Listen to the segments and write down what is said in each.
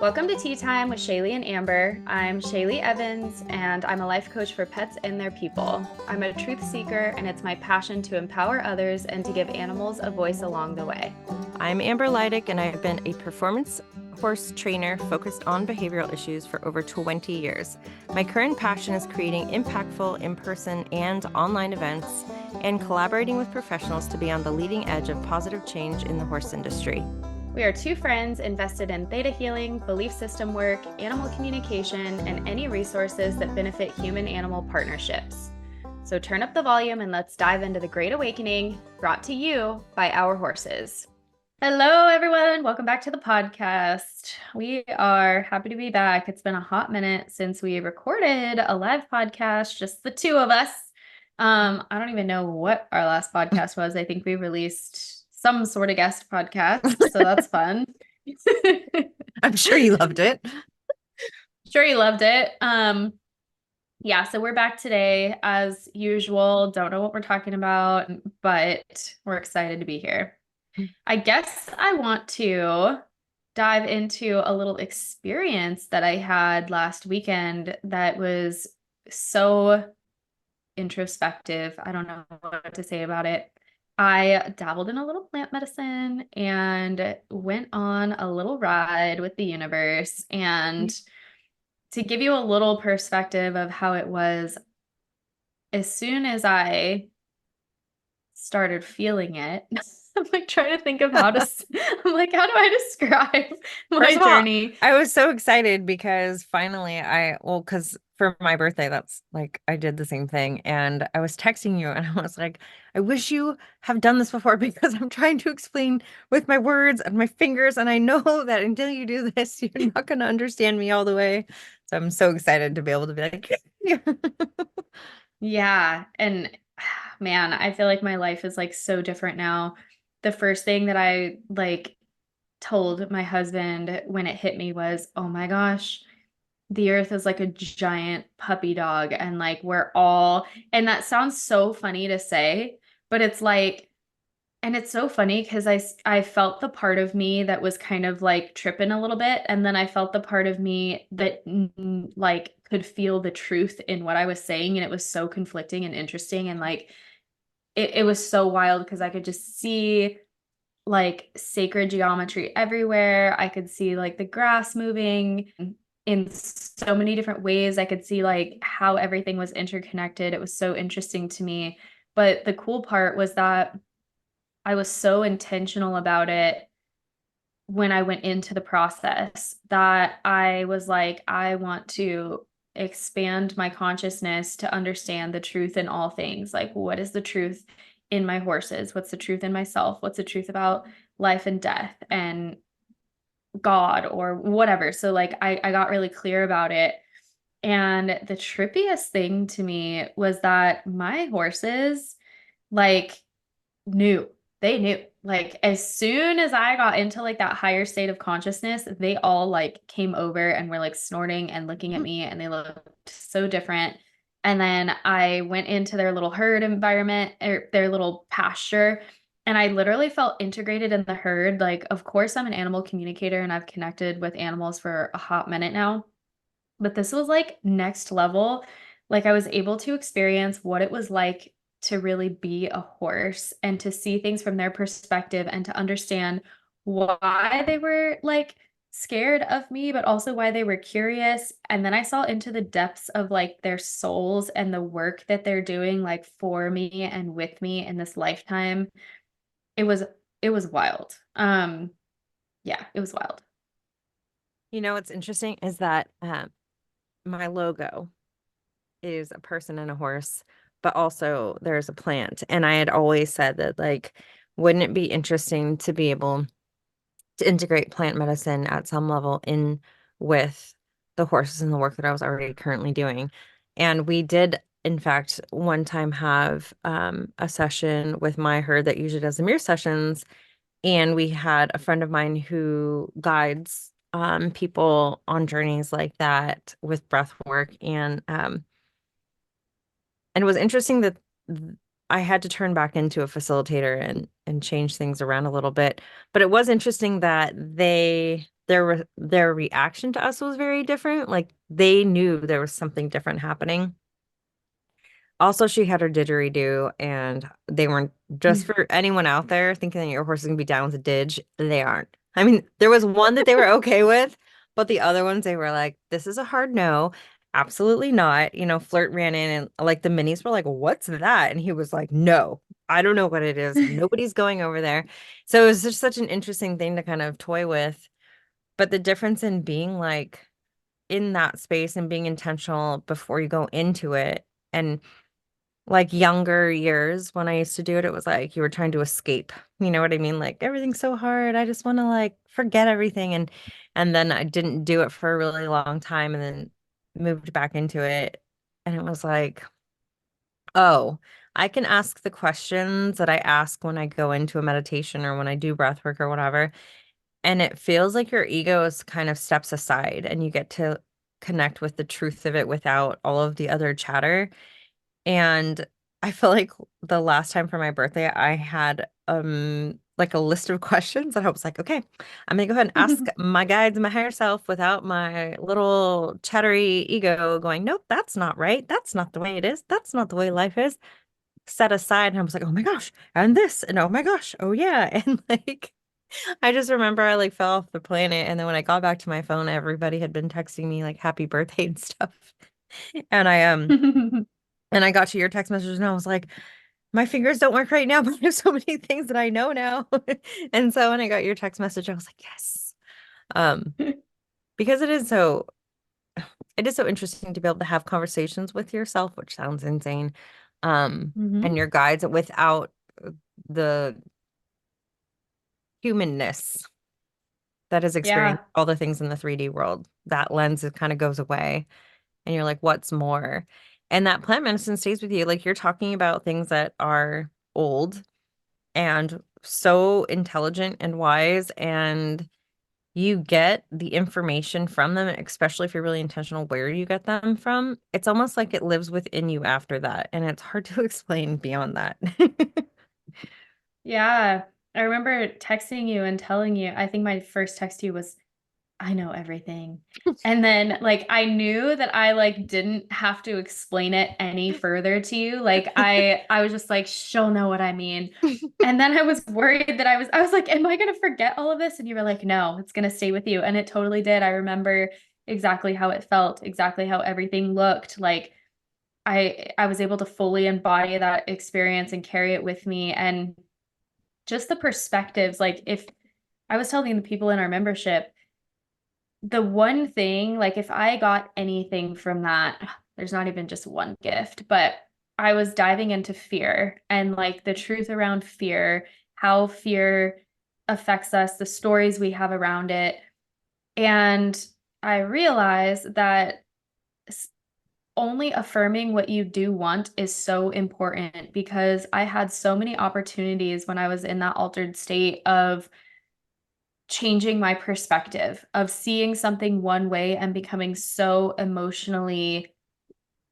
Welcome to Tea Time with Shayleigh and Amber. I'm Shayleigh Evans, and I'm a life coach for pets and their people. I'm a truth seeker, and it's my passion to empower others and to give animals a voice along the way. I'm Amber Leidick, and I've been a performance horse trainer focused on behavioral issues for over 20 years. My current passion is creating impactful in-person and online events and collaborating with professionals to be on the leading edge of positive change in the horse industry. We are two friends invested in theta healing, belief system work, animal communication, and any resources that benefit human-animal partnerships. So turn up the volume and let's dive into the Great Awakening, brought to you by our horses. Hello, everyone. Welcome back to the podcast. We are happy to be back. It's been a hot minute since we recorded a live podcast, just the two of us. I don't even know what our last podcast was. I think we released some sort of guest podcast, so that's fun. I'm sure you loved it. Sure you loved it. Yeah, so we're back today as usual. Don't know what we're talking about, but we're excited to be here. I guess I want to dive into a little experience that I had last weekend that was so introspective. I don't know what to say about it. I dabbled in a little plant medicine and went on a little ride with the universe. And to give you a little perspective of how it was, as soon as I started feeling it, I'm like trying to think of how to, I'm like, how do I describe my First of all, journey? I was so excited because finally because for my birthday, that's like, I did the same thing. And I was texting you and I was like, I wish you have done this before because I'm trying to explain with my words and my fingers. And I know that until you do this, you're not going to understand me all the way. So I'm so excited to be able to be like, Yeah. And man, I feel like my life is like so different now. The first thing that I like told my husband when it hit me was, oh my gosh, the earth is like a giant puppy dog. And like and that sounds so funny to say, but it's like, and it's so funny because I felt the part of me that was kind of like tripping a little bit. And then I felt the part of me that like could feel the truth in what I was saying. And it was so conflicting and interesting. And like, it was so wild because I could just see like sacred geometry everywhere. I could see like the grass moving in so many different ways. I could see like how everything was interconnected. It was so interesting to me. But the cool part was that I was so intentional about it when I went into the process that I was like, I want to expand my consciousness to understand the truth in all things. Like, what is the truth in my horses? What's the truth in myself? What's the truth about life and death and God or whatever? So, like, I got really clear about it. And the trippiest thing to me was that my horses, like, knew. They knew. Like as soon as I got into like that higher state of consciousness, they all like came over and were like snorting and looking at me and they looked so different. And then I went into their little herd environment or their little pasture and I literally felt integrated in the herd. Like, of course, I'm an animal communicator and I've connected with animals for a hot minute now, but this was like next level. Like I was able to experience what it was like to really be a horse and to see things from their perspective and to understand why they were like scared of me, but also why they were curious. And then I saw into the depths of like their souls and the work that they're doing like for me and with me in this lifetime. It was it was wild. Yeah, it was wild. you know, what's interesting is that my logo is a person and a horse, but also there's a plant. And I had always said that, like, wouldn't it be interesting to be able to integrate plant medicine at some level in with the horses and the work that I was already currently doing? And we did, in fact, one time have a session with my herd that usually does the mirror sessions. And we had a friend of mine who guides people on journeys like that with breath work. And it was interesting that I had to turn back into a facilitator and change things around a little bit. But it was interesting that their reaction to us was very different. Like they knew there was something different happening. Also, she had her didgeridoo, and they weren't, just for anyone out there thinking that your horse is gonna be down with a didge, they aren't. I mean, there was one that they were okay with, but the other ones they were like, "This is a hard no, absolutely not." You know, Flirt ran in and like the minis were like, "What's that?" And he was like, "No, I don't know what it is. Nobody's going over there." So it was just such an interesting thing to kind of toy with. But the difference in being like in that space and being intentional before you go into it, and like younger years when I used to do it, it was like you were trying to escape. You know what I mean? Like everything's so hard. I just want to like forget everything. And then I didn't do it for a really long time and then moved back into it. And it was like, oh, I can ask the questions that I ask when I go into a meditation or when I do breath work or whatever. And it feels like your ego is kind of steps aside and you get to connect with the truth of it without all of the other chatter. And I feel like the last time for my birthday, I had like a list of questions that I was like, okay, I'm gonna go ahead and ask my guides and my higher self without my little chattery ego going, nope, that's not right. That's not the way it is. That's not the way life is. Set aside. And I was like, oh my gosh, and this, and oh my gosh, oh yeah. And like I just remember I like fell off the planet. And then when I got back to my phone, everybody had been texting me like happy birthday and stuff. And I got to your text message and I was like, my fingers don't work right now, but there's so many things that I know now. And so when I got your text message, I was like, yes. Um, because it is so interesting to be able to have conversations with yourself, which sounds insane. And Hmm. your guides without the humanness that is experienced Yeah. all the things in the 3D world. That lens it kind of goes away. And you're like, what's more? And that plant medicine stays with you. Like you're talking about things that are old and so intelligent and wise, and you get the information from them, especially if you're really intentional where you get them from. It's almost like it lives within you after that, and it's hard to explain beyond that. Yeah. I remember texting you and telling you, I think my first text to you was, I know everything. And then like I knew that I like didn't have to explain it any further to you. Like I was just like, she'll know what I mean. And then I was worried that I was like, am I gonna forget all of this? And you were like, no, it's gonna stay with you. And it totally did. I remember exactly how it felt, exactly how everything looked. Like I was able to fully embody that experience and carry it with me. And just the perspectives, like if I was telling the people in our membership, the one thing, like if I got anything from that, there's not even just one gift, but I was diving into fear and like the truth around fear, how fear affects us, the stories we have around it. And I realized that only affirming what you do want is so important because I had so many opportunities when I was in that altered state of changing my perspective, of seeing something one way and becoming so emotionally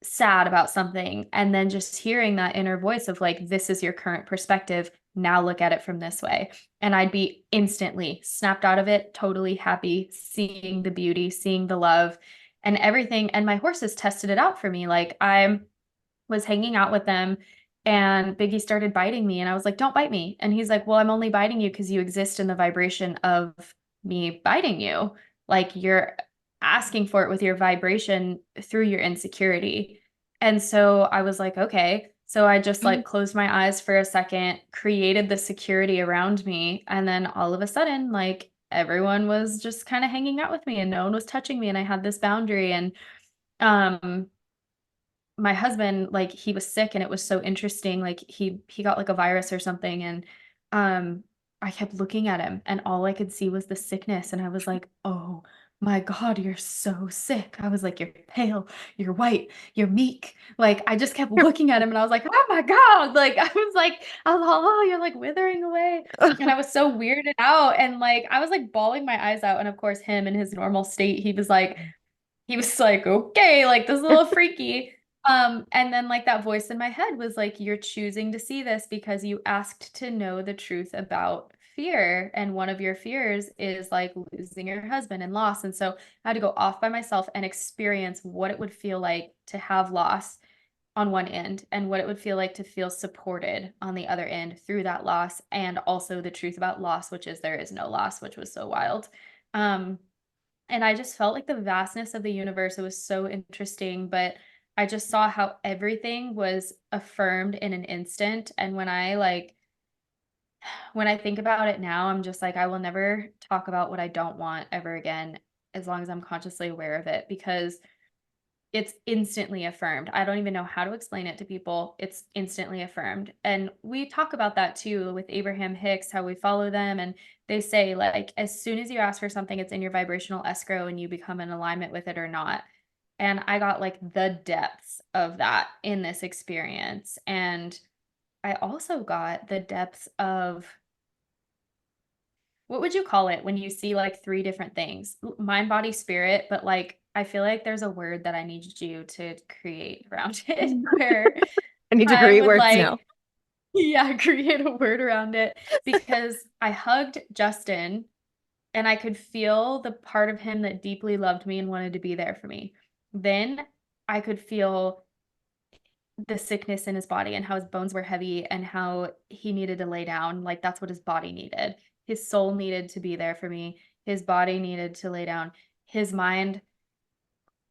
sad about something. And then just hearing that inner voice of like, this is your current perspective. Now look at it from this way. And I'd be instantly snapped out of it, totally happy, seeing the beauty, seeing the love and everything. And my horses tested it out for me. Like I was hanging out with them and Biggie started biting me and I was like, "Don't bite me." And he's like, "Well, I'm only biting you because you exist in the vibration of me biting you. Like you're asking for it with your vibration through your insecurity." And so I was like, "Okay." So I just like closed my eyes for a second, created the security around me, and then all of a sudden like everyone was just kind of hanging out with me and no one was touching me and I had this boundary and um my husband, like he was sick and it was so interesting. Like he got like a virus or something and um I kept looking at him and all I could see was the sickness and I was like, "Oh my God, you're so sick." I was like, "You're pale, you're white, you're meek." Like I just kept looking at him and I was like, "Oh my God." Like I was like, "Oh, you're like withering away." And I was so weirded out and like I was like bawling my eyes out and of course him in his normal state, he was like, okay, like this is a little freaky. And then like that voice in my head was like, you're choosing to see this because you asked to know the truth about fear, and one of your fears is like losing your husband and loss. And so I had to go off by myself and experience what it would feel like to have loss on one end and what it would feel like to feel supported on the other end through that loss, and also the truth about loss, which is there is no loss, which was so wild. Um, and I just felt like the vastness of the universe. It was so interesting, but I just saw how everything was affirmed in an instant. And when I think about it now, I'm just like, I will never talk about what I don't want ever again, as long as I'm consciously aware of it, because it's instantly affirmed. I don't even know how to explain it to people. It's instantly affirmed. And we talk about that too with Abraham Hicks, how we follow them. And they say, like, as soon as you ask for something, it's in your vibrational escrow and you become in alignment with it or not. And I got like the depths of that in this experience. And I also got the depths of, what would you call it when you see like three different things? Mind, body, spirit, but like I feel like there's a word that I need you to create around it where I need to I create would words like, now. yeah, create a word around it, because I hugged Justin and I could feel the part of him that deeply loved me and wanted to be there for me. Then I could feel the sickness in his body and how his bones were heavy and how he needed to lay down. Like that's what his body needed. His soul needed to be there for me. His body needed to lay down. His mind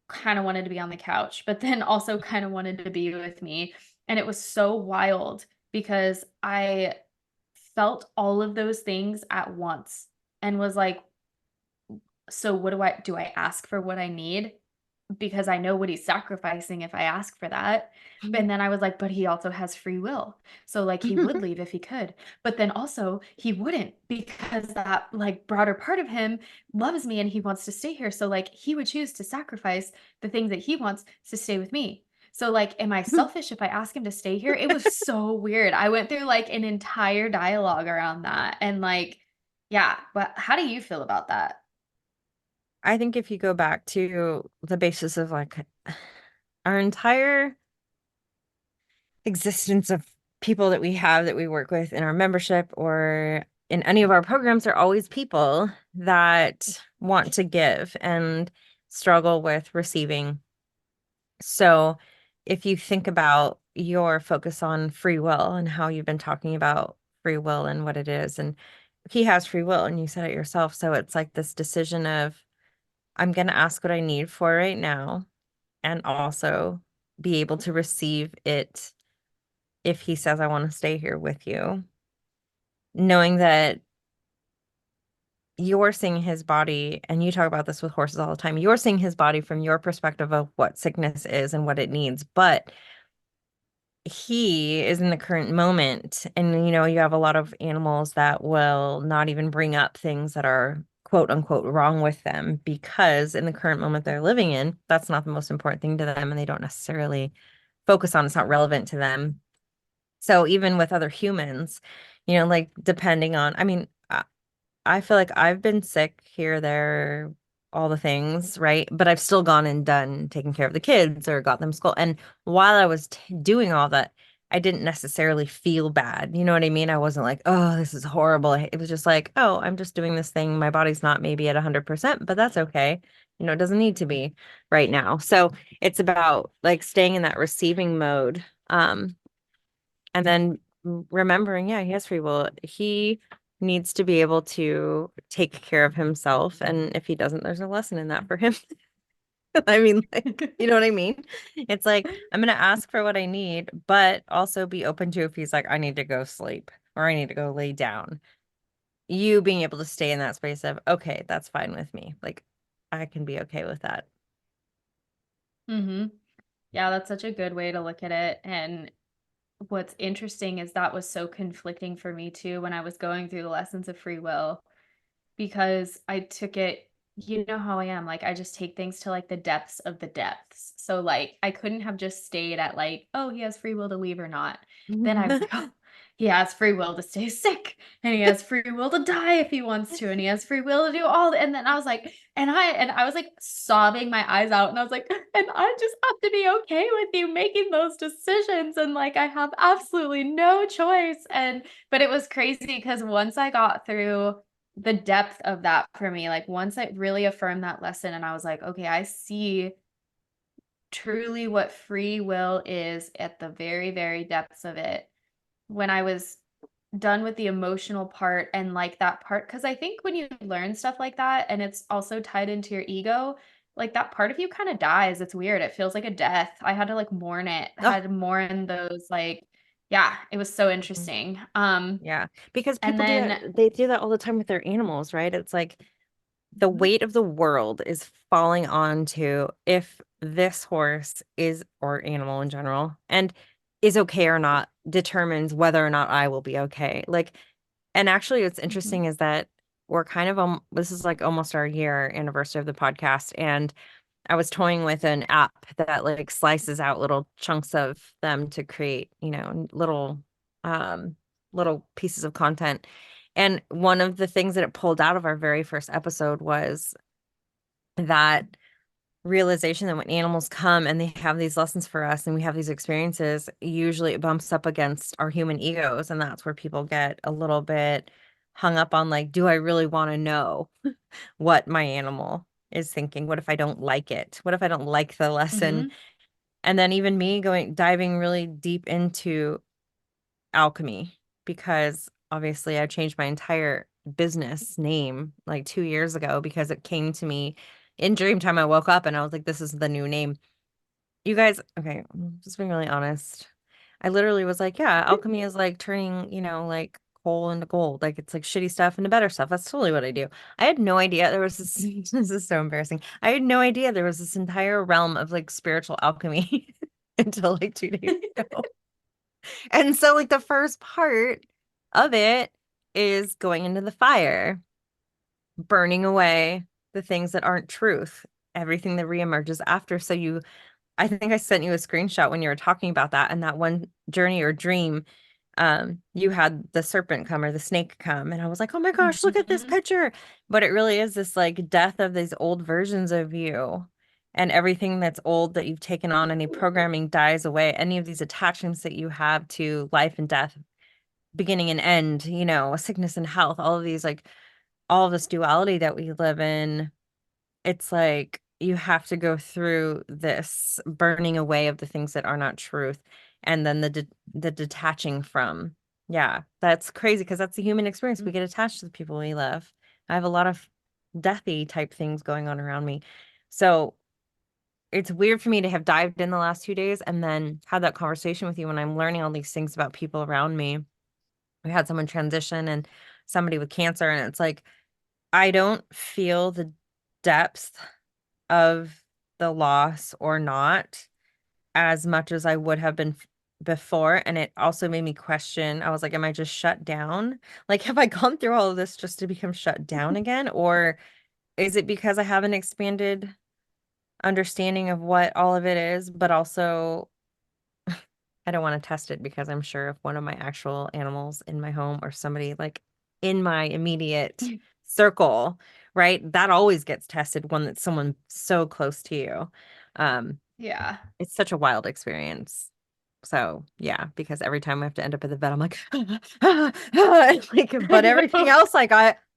kind of wanted to be on the couch, but then also kind of wanted to be with me. And it was so wild because I felt all of those things at once and was like, so what do I ask for what I need? Because I know what he's sacrificing if I ask for that. And then I was like, but he also has free will. So like he would leave if he could. But then also he wouldn't, because that like broader part of him loves me and he wants to stay here. So like he would choose to sacrifice the things that he wants to stay with me. So like am I selfish if I ask him to stay here? It was so weird. I went through like an entire dialogue around that, and like yeah, but how do you feel about that? I think if you go back to the basis of like our entire existence of people that we have that we work with in our membership or in any of our programs, are always people that want to give and struggle with receiving. So if you think about your focus on free will and how you've been talking about free will and what it is, and he has free will and you said it yourself. So it's like this decision of, I'm going to ask what I need for right now and also be able to receive it if he says, I want to stay here with you, knowing that you're seeing his body, and you talk about this with horses all the time. You're seeing his body from your perspective of what sickness is and what it needs, but he is in the current moment. And you have a lot of animals that will not even bring up things that are quote unquote wrong with them, because in the current moment they're living in, that's not the most important thing to them, and they don't necessarily focus on, it's not relevant to them. So even with other humans, like depending on, I mean, I feel like I've been sick here, there, all the things, right? But I've still gone and done taking care of the kids or got them school. And while I was doing all that, I didn't necessarily feel bad. You know what I mean? I wasn't like, oh, this is horrible. It was just like, oh, I'm just doing this thing. My body's not maybe at 100%, but that's okay. It doesn't need to be right now. So it's about like staying in that receiving mode. And then remembering, yeah, he has free will. He needs to be able to take care of himself. And if he doesn't, there's a lesson in that for him. I mean, like, you know what I mean? It's like, I'm going to ask for what I need, but also be open to if he's like, I need to go sleep or I need to go lay down. You being able to stay in that space of, okay, that's fine with me. Like, I can be okay with that. Hmm. Yeah, that's such a good way to look at it. And what's interesting is that was so conflicting for me too when I was going through the lessons of free will, because I took it, you know how I am, like I just take things to like the depths of the depths. So like I couldn't have just stayed at like, oh, he has free will to leave or not. Then I was like, oh, he has free will to stay sick, and he has free will to die if he wants to, and he has free will to do all and then I was like, and I was like sobbing my eyes out, and I was like, and I just have to be okay with you making those decisions, and like I have absolutely no choice. And but it was crazy because once I got through the depth of that for me, like once I really affirmed that lesson and I was like, okay, I see truly what free will is at the very, very depths of it. When I was done with the emotional part and like that part, because I think when you learn stuff like that and it's also tied into your ego, like that part of you kind of dies. It's weird. It feels like a death. I had to like mourn it, Oh, had to mourn those like, yeah, it was so mhm. interesting. Yeah, because And people do then that. They do that all the time with their animals, right? It's like the Mhm, weight of the world is falling onto if this horse is, or animal in general, and is okay or not, determines whether or not I will be okay. Like, and actually, what's mhm, interesting is that we're kind of, this is like almost our year anniversary of the podcast. And I was toying with an app that like slices out little chunks of them to create, um, little pieces of content. And one of the things that it pulled out of our very first episode was that realization that when animals come and they have these lessons for us and we have these experiences, usually it bumps up against our human egos. And that's where people get a little bit hung up on like, do I really want to know what my animal is thinking? What if I don't like it? What if I don't like the lesson? mhm, And then even me going diving really deep into alchemy, because obviously I changed my entire business name like 2 years ago because it came to me in dream time. I woke up and I was like, this is the new name. You guys, okay, just being really honest. I literally was like, yeah, alchemy is like turning, like coal into gold. Like it's like shitty stuff into better stuff. That's totally what I do. I had no idea there was this, this is so embarrassing. I had no idea there was this entire realm of like spiritual alchemy until like 2 days ago. And so like the first part of it is going into the fire, burning away the things that aren't truth, everything that reemerges after. So I think I sent you a screenshot when you were talking about that, and that one journey or dream, you had the serpent come or the snake come, and I was like, oh my gosh, look at this mhm, picture. But it really is this like death of these old versions of you. And everything that's old that you've taken on, any programming dies away. Any of these attachments that you have to life and death, beginning and end, sickness and health, all of these, like all of this duality that we live in, it's like you have to go through this burning away of the things that are not truth, and then the detaching from. Yeah, that's crazy because that's the human experience. We get attached to the people we love. I have a lot of deathy type things going on around me. So it's weird for me to have dived in the last 2 days and then had that conversation with you when I'm learning all these things about people around me. We had someone transition and somebody with cancer, and it's like I don't feel the depth of the loss or not as much as I would have been before. And it also made me question, I was like, am I just shut down? Like, have I gone through all of this just to become shut down again? Or is it because I have an expanded understanding of what all of it is, but also I don't want to test it because I'm sure if one of my actual animals in my home or somebody like in my immediate mhm. circle, right? That always gets tested, one that's someone so close to you. Um, Yeah. it's such a wild experience. So yeah, because every time I have to end up at the vet, I'm like, like, I but everything know. else, like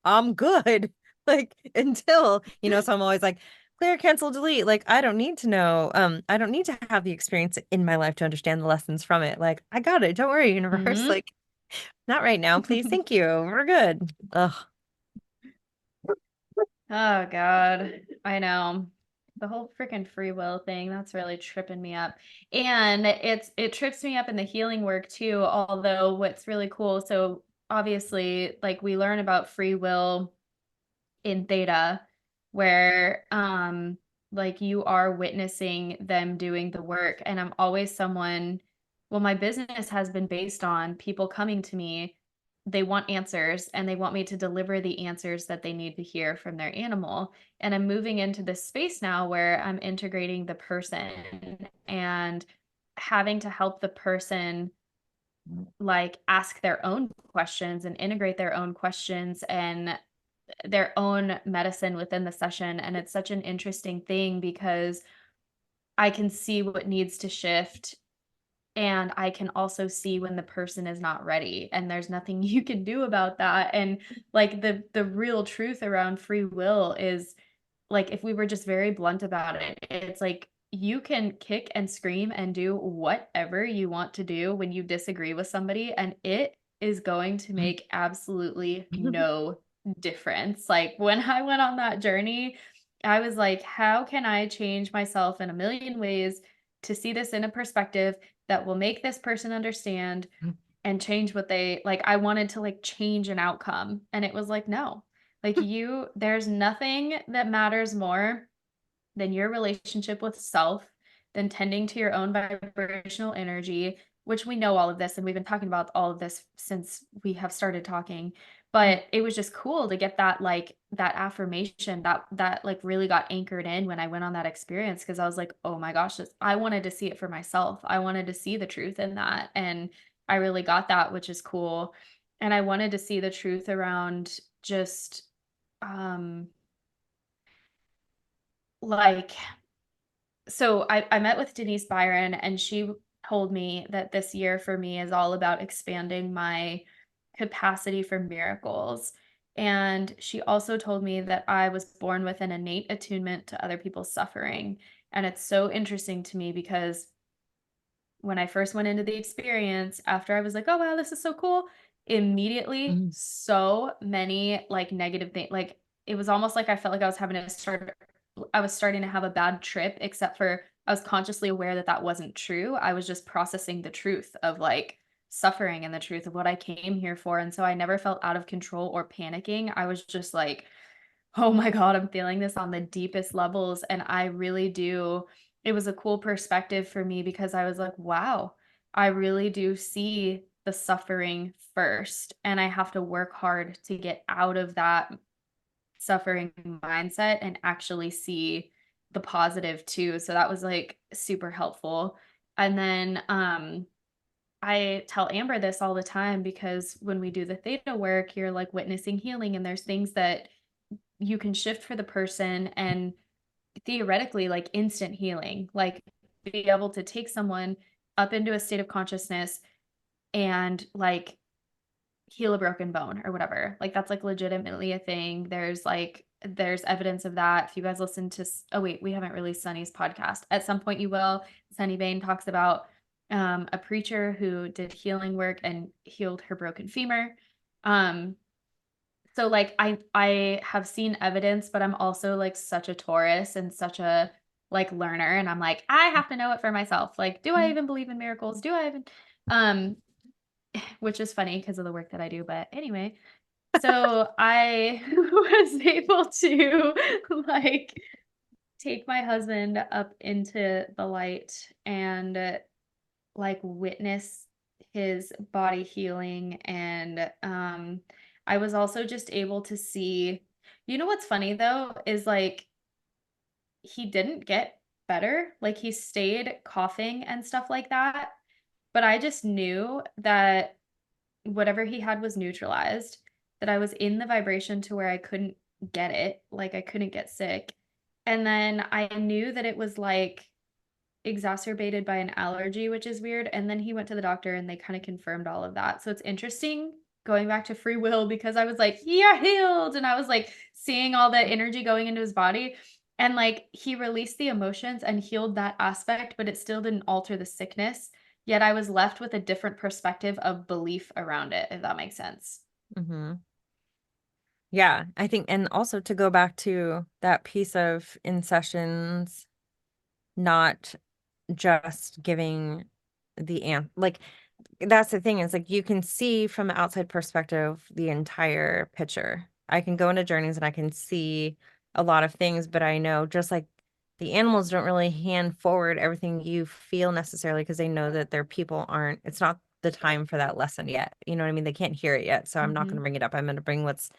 I'm good. Like until, so I'm always like, clear, cancel, delete. Like I don't need to know. I don't need to have the experience in my life to understand the lessons from it. Like I got it. Don't worry, universe. Mhm. Like not right now, please. Thank you. We're good. Ugh. Oh God, I know. The whole freaking free will thing, that's really tripping me up. And it trips me up in the healing work too, although what's really cool, so obviously like we learn about free will in theta where like you are witnessing them doing the work, and I'm always someone, well, my business has been based on people coming to me, they want answers and they want me to deliver the answers that they need to hear from their animal, and I'm moving into this space now where I'm integrating the person and having to help the person like ask their own questions and integrate their own questions and their own medicine within the session. And it's such an interesting thing because I can see what needs to shift, and I can also see when the person is not ready, and there's nothing you can do about that. And like the real truth around free will is, like, if we were just very blunt about it, it's like you can kick and scream and do whatever you want to do when you disagree with somebody, and it is going to make absolutely no difference. Like, when I went on that journey, I was like, how can I change myself in a million ways to see this in a perspective that will make this person understand and change what they like. I wanted to like change an outcome, and it was like, no. Like, there's nothing that matters more than your relationship with self, than tending to your own vibrational energy, which we know all of this, and we've been talking about all of this since we have started talking. But it was just cool to get that, like, that affirmation that like really got anchored in when I went on that experience, because I was like, oh my gosh, I wanted to see it for myself. I wanted to see the truth in that. And I really got that, which is cool. And I wanted to see the truth around just um like so I met with Denise Byron, and she told me that this year for me is all about expanding my capacity for miracles. And she also told me that I was born with an innate attunement to other people's suffering. And it's so interesting to me because when I first went into the experience, after I was like, "Oh, wow, this is so cool," immediately Mhm. so many, like, negative things. Like, it was almost like I felt like I was starting to have a bad trip, except for I was consciously aware that that wasn't true. I was just processing the truth of, like, suffering and the truth of what I came here for, and so I never felt out of control or panicking. I was just like, oh my god, I'm feeling this on the deepest levels, and I really do. It was a cool perspective for me because I was like, "Wow, I really do see the suffering first, and I have to work hard to get out of that suffering mindset and actually see the positive too." So that was, like, super helpful. And then, I tell Amber this all the time because when we do the theta work, you're, like, witnessing healing, and there's things that you can shift for the person, and theoretically, like, instant healing, like, be able to take someone up into a state of consciousness and, like, heal a broken bone or whatever. Like, that's, like, legitimately a thing. There's evidence of that. If you guys listen to oh wait, we haven't released Sunny's podcast. At some point you will. Sunny Bain talks about a preacher who did healing work and healed her broken femur. Um so, like, I have seen evidence, but I'm also, like, such a Taurus and such a, like, learner, and I'm like, "I have to know it for myself." Like, do I even believe in miracles? Do I even um, which is funny because of the work that I do, but anyway. So, I was able to, like, take my husband up into the light and, like, witness his body healing. And I was also just able to see, you know what's funny though is, like, he didn't get better, like, he stayed coughing and stuff like that, but I just knew that whatever he had was neutralized, that I was in the vibration to where I couldn't get it, like, I couldn't get sick. And then I knew that it was, like, exacerbated by an allergy, which is weird. And then he went to the doctor and they kind of confirmed all of that. So it's interesting going back to free will because I was like, "You're healed." And I was like seeing all the energy going into his body. And like he released the emotions and healed that aspect, but it still didn't alter the sickness. Yet I was left with a different perspective of belief around it, if that makes sense. Mhm. Yeah, I think, and also to go back to that piece of in sessions, not just giving like, that's the thing is, like, you can see from the outside perspective the entire picture. I can go into journeys and I can see a lot of things, but I know just like the animals don't really hand forward everything you feel necessarily because they know that their people aren't, it's not the time for that lesson yet. You know what I mean? They can't hear it yet. So I'm not going to Mhm. bring it up. I'm going to bring what's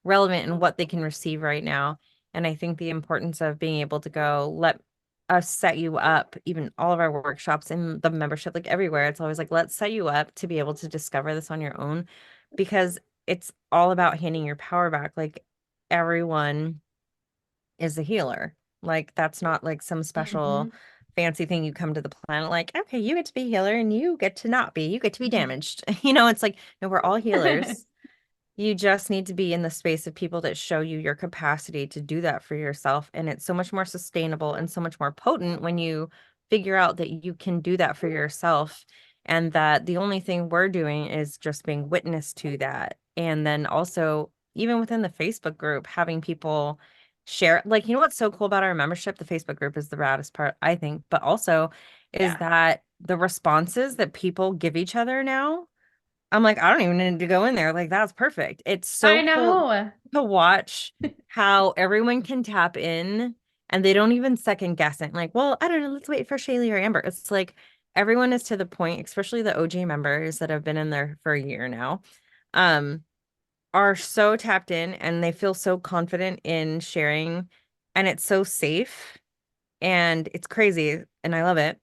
relevant and what they can receive right now. And I think the importance of being able to go, us set you up, even all of our workshops in the membership, like everywhere, it's always like, let's set you up to be able to discover this on your own, because it's all about handing your power back. Like everyone is a healer. Like that's not like some special Mhm. fancy thing you come to the planet like, okay, you get to be a healer and you get to not be, you get to be Mhm. damaged. It's like, no, we're all healers. You just need to be in the space of people that show you your capacity to do that for yourself. And it's so much more sustainable and so much more potent when you figure out that you can do that for yourself. And that the only thing we're doing is just being witness to that. And then also, even within the Facebook group, having people share, like, what's so cool about our membership? The Facebook group is the raddest part, I think, but also is Yeah. that the responses that people give each other now. I'm like, I don't even need to go in there. Like, that's perfect. It's so I cool know. to watch how everyone can tap in and they don't even second guess it. Like, well, I don't know. Let's wait for Shayleigh or Amber. It's like everyone is to the point, especially the OG members that have been in there for a year now, um, are so tapped in and they feel so confident in sharing. And it's so safe and it's crazy. And I love it.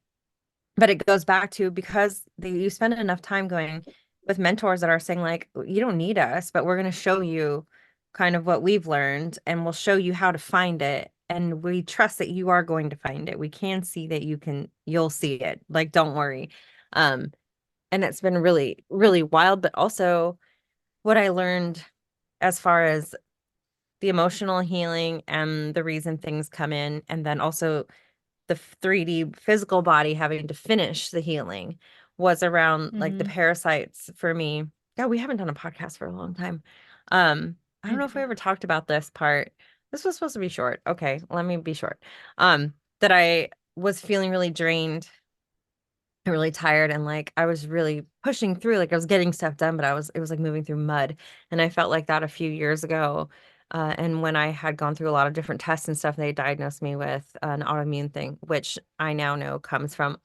But it goes back to because you spend enough time going with mentors that are saying like, you don't need us, but we're going to show you kind of what we've learned and we'll show you how to find it. And we trust that you are going to find it. We can see that you'll see it. Like, don't worry. Um, and it's been really, really wild, but also what I learned as far as the emotional healing and the reason things come in, and then also the 3D physical body having to finish the healing was around like the Mhm. parasites for me. Yeah, we haven't done a podcast for a long time. I I don't know if we know. ever talked about this part. This was supposed to be short. Okay, let me be short. That I was feeling really drained and really tired and like I was really pushing through, like I was getting stuff done, but it was like moving through mud. And I felt like that a few years ago. And when I had gone through a lot of different tests and stuff, they diagnosed me with an autoimmune thing, which I now know comes from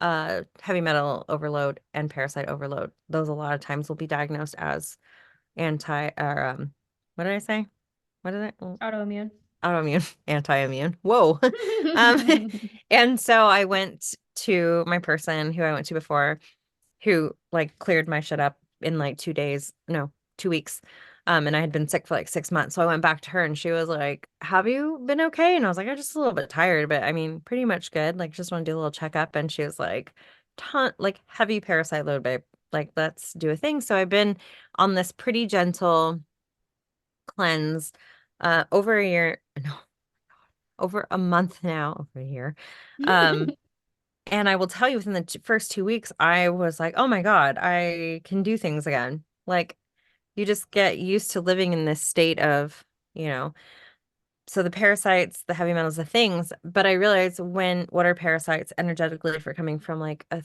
heavy metal overload and parasite overload. Those a lot of times will be diagnosed as anti or what did I say? What is it? Autoimmune. Autoimmune, anti-immune. Whoa. Um, and so I went to my person who I went to before, who like cleared my shit up in like 2 days, no, 2 weeks. And I had been sick for like 6 months. So I went back to her and she was like, have you been okay? And I was like, I'm just a little bit tired, but I mean, pretty much good. Like, just want to do a little checkup. And she was like, like heavy parasite load, babe. Like, let's do a thing. So I've been on this pretty gentle cleanse over a year. No, over a month now, over a year. Um, and I will tell you within the first 2 weeks, I was like, oh my God, I can do things again. Like you just get used to living in this state of, you know, so the parasites, the heavy metals, the things. But I realized what are parasites energetically if we're coming from like a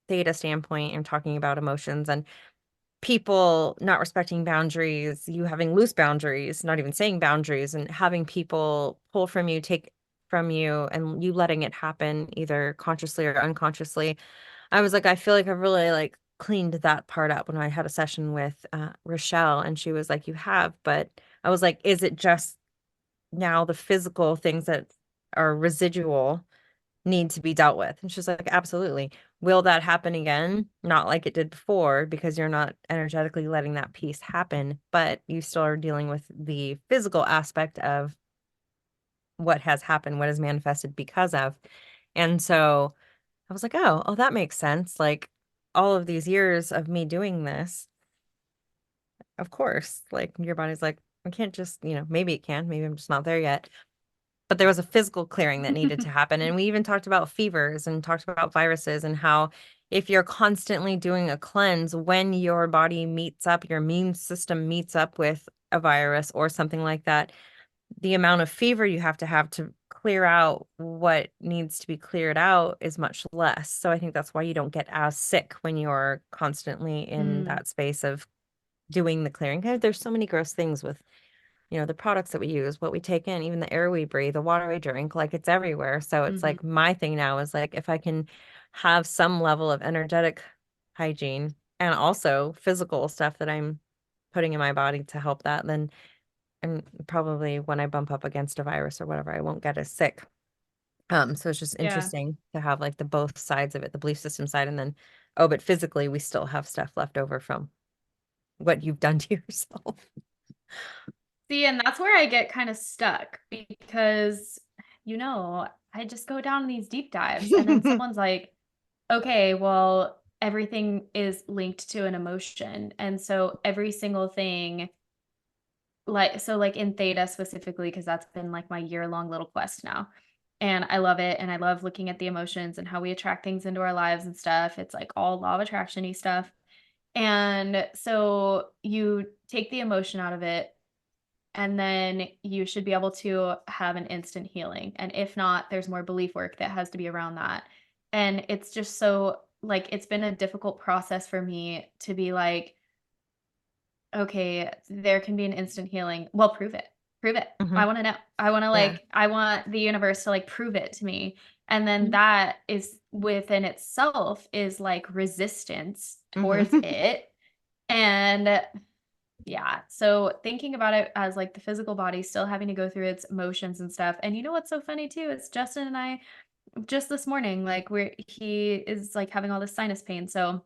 theta standpoint and talking about emotions and people not respecting boundaries, you having loose boundaries, not even saying boundaries, and having people pull from you, take from you, and you letting it happen either consciously or unconsciously. I was like, I feel like I've really like cleaned that part up when I had a session with Rochelle, and she was like, you have, but I was like, is it just now the physical things that are residual need to be dealt with? And she's like, absolutely. Will that happen again? Not like it did before because you're not energetically letting that piece happen, but you still are dealing with the physical aspect of what has happened, what is manifested because of. And so I was like, oh, that makes sense. Like all of these years of me doing this, of course, like your body's like, I can't just, maybe it can, maybe I'm just not there yet. But there was a physical clearing that needed to happen. And we even talked about fevers and talked about viruses and how if you're constantly doing a cleanse, when your body meets up, your immune system meets up with a virus or something like that, the amount of fever you have to clear out what needs to be cleared out is much less. So I think that's why you don't get as sick when you're constantly in Mm. that space of doing the clearing. There's so many gross things with the products that we use, what we take in, even the air we breathe, the water we drink, like it's everywhere. So it's Mhm. like my thing now is like if I can have some level of energetic hygiene and also physical stuff that I'm putting in my body to help that, then I'm probably when I bump up against a virus or whatever, I won't get as sick. So it's just Yeah. interesting to have like the both sides of it, the belief system side, and then, oh, but physically we still have stuff left over from what you've done to yourself. See, and that's where I get kind of stuck because, I just go down these deep dives and then someone's like, okay, well, everything is linked to an emotion. And so every single thing, like in theta specifically, because that's been like my year-long little quest now. And I love it. And I love looking at the emotions and how we attract things into our lives and stuff. It's like all law of attraction-y stuff. And so you take the emotion out of it, and then you should be able to have an instant healing. And if not, there's more belief work that has to be around that. And it's just so like it's been a difficult process for me to be like, okay, there can be an instant healing. Well, prove it. Prove it. I Hmm. want to know. I want to Yeah. I want the universe to like prove it to me. And then that is within itself is like resistance towards Hmm. it. And yeah. So thinking about it as like the physical body still having to go through its emotions and stuff. And you know what's so funny too? It's Justin and I just this morning, like he is like having all this sinus pain. So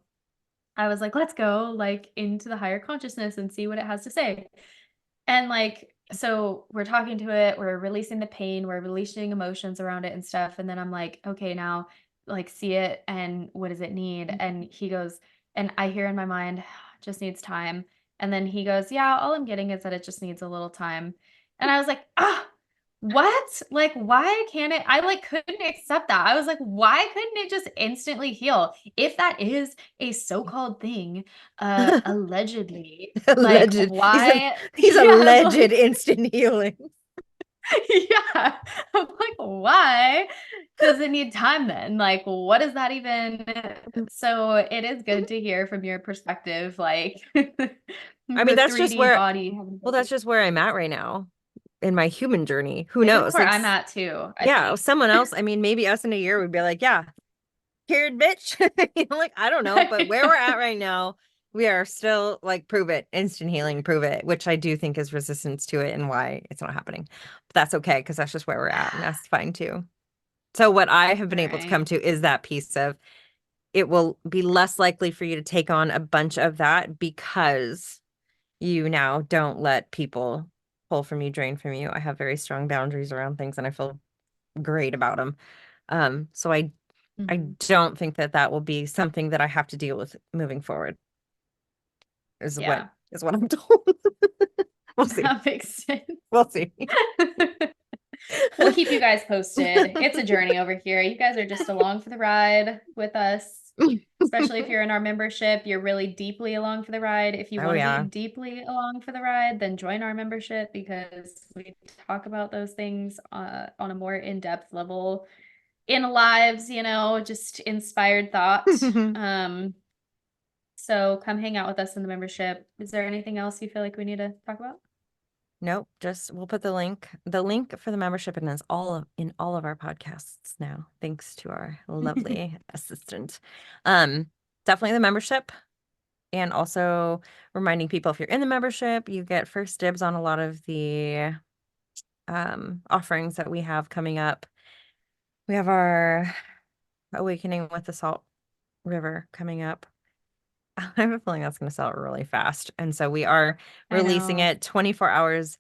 I was like, let's go like into the higher consciousness and see what it has to say. And like, so we're talking to it, we're releasing the pain, we're releasing emotions around it and stuff. And then I'm like, okay, now like see it and what does it need? And he goes, and I hear in my mind, just needs time. And then he goes, yeah, all I'm getting is that it just needs a little time. And I was like, what? Like, why can't it? I like couldn't accept that. I was like, why couldn't it just instantly heal? If that is a so-called thing, allegedly, like Alleged. why? He's Yeah, alleged like instant healing. yeah. I'm like, why does it need time then? Like, what is that even? So it is good to hear from your perspective, like I mean, the that's just 3D where, body having to go well, through. that's just where I'm at right now in my human journey. Who I think that's knows? where Like, I'm at too, I yeah, think. someone else, I mean, maybe us in a year would be like, yeah, cured, bitch. Like, I don't know, but where we're at right now, we are still like, prove it, instant healing, prove it, which I do think is resistance to it and why it's not happening. But that's okay because that's just where we're at, and that's fine too. So, what I have All been able to come right. to is that piece of it will be less likely for you to take on a bunch of that because you now don't let people pull from you, drain from you. I have very strong boundaries around things and I feel great about them. So I Mhm. don't think that that will be something that I have to deal with moving forward. Is what Yeah, is what I'm told. We'll see. that makes sense. We'll see. We'll keep you guys posted. It's a journey over here. You guys are just along for the ride with us, especially if you're in our membership. You're really deeply along for the ride. If you Oh want to be yeah. deeply along for the ride, then join our membership because we talk about those things on a more in-depth level in lives, just inspired thought. So come hang out with us in the membership. Is there anything else you feel like we need to talk about? Nope, just we'll put the link for the membership in all of our podcasts now, thanks to our lovely assistant. Um, Definitely the membership, and also reminding people if you're in the membership, you get first dibs on a lot of the offerings that we have coming up. We have our Awakening with the Salt River coming up. I have a feeling that's going to sell really fast. And so we are I releasing know. it 24 hours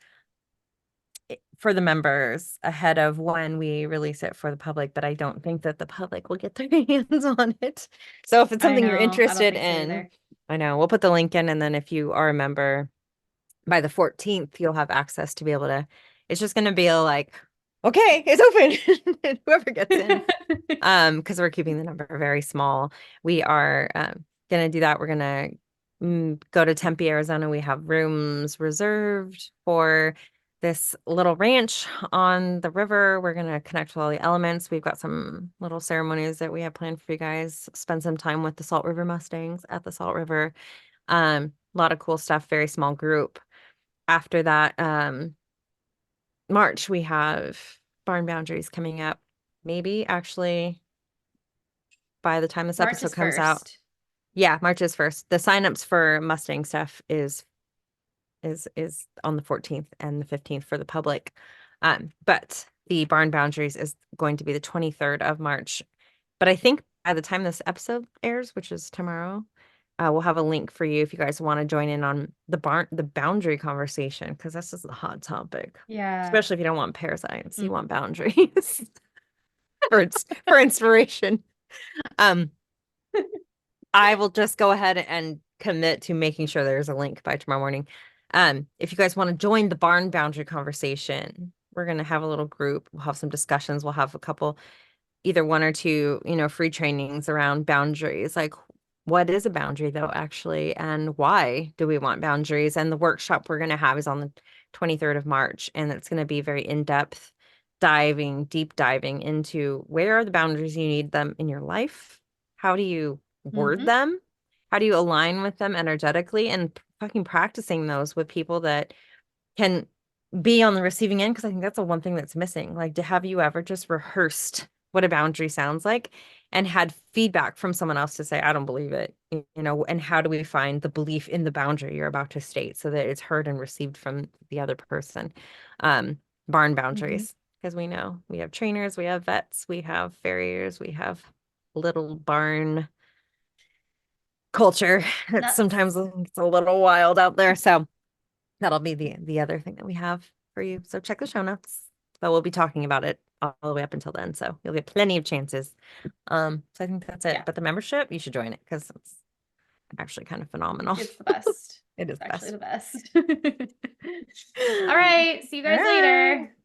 for the members ahead of when we release it for the public, but I don't think that the public will get their hands on it. So if it's I something you're know. I don't interested think so in, either. I know we'll put the link in, and then if you are a member by the 14th, you'll have access to be able to, it's just going to be like, okay, it's open. And whoever gets in. Because we're keeping the number very small. We are gonna do that. We're gonna go to Tempe, Arizona. We have rooms reserved for this little ranch on the river. We're gonna connect with all the elements. We've got some little ceremonies that we have planned for you guys. Spend some time with the Salt River Mustangs at the Salt River. A lot of cool stuff, very small group. After that, March, we have Barn Boundaries coming up. Maybe actually by the time this March episode is comes out. first. Yeah, March is first. The signups for Mustang stuff is on the 14th and the 15th for the public. But the barn boundaries is going to be the 23rd of March. But I think by the time this episode airs, which is tomorrow, we'll have a link for you if you guys want to join in on the boundary conversation, because this is a hot topic, Yeah. especially if you don't want parasites, you Mm. want boundaries for inspiration. Um, I will just go ahead and commit to making sure there's a link by tomorrow morning. If you guys want to join the barn boundary conversation, we're going to have a little group. We'll have some discussions. We'll have a couple, either one or two, free trainings around boundaries. Like, what is a boundary though, actually, and why do we want boundaries? And the workshop we're going to have is on the 23rd of March, and it's going to be very in-depth deep diving into where are the boundaries you need them in your life? How do you word Mhm. them? How do you align with them energetically? And fucking practicing those with people that can be on the receiving end, because I think that's the one thing that's missing. Like, have you ever just rehearsed what a boundary sounds like and had feedback from someone else to say, I don't believe it, and how do we find the belief in the boundary you're about to state so that it's heard and received from the other person? Barn Mhm. boundaries, because we know we have trainers, we have vets, we have farriers, we have little barn culture. It's sometimes Nuts. it's a little wild out there. So that'll be the other thing that we have for you. So check the show notes. But we'll be talking about it all the way up until then. So you'll get plenty of chances. So I think that's it. Yeah. But the membership, you should join it because it's actually kind of phenomenal. It's the best. It is It's the actually best. the best. All right. See you All guys right. later.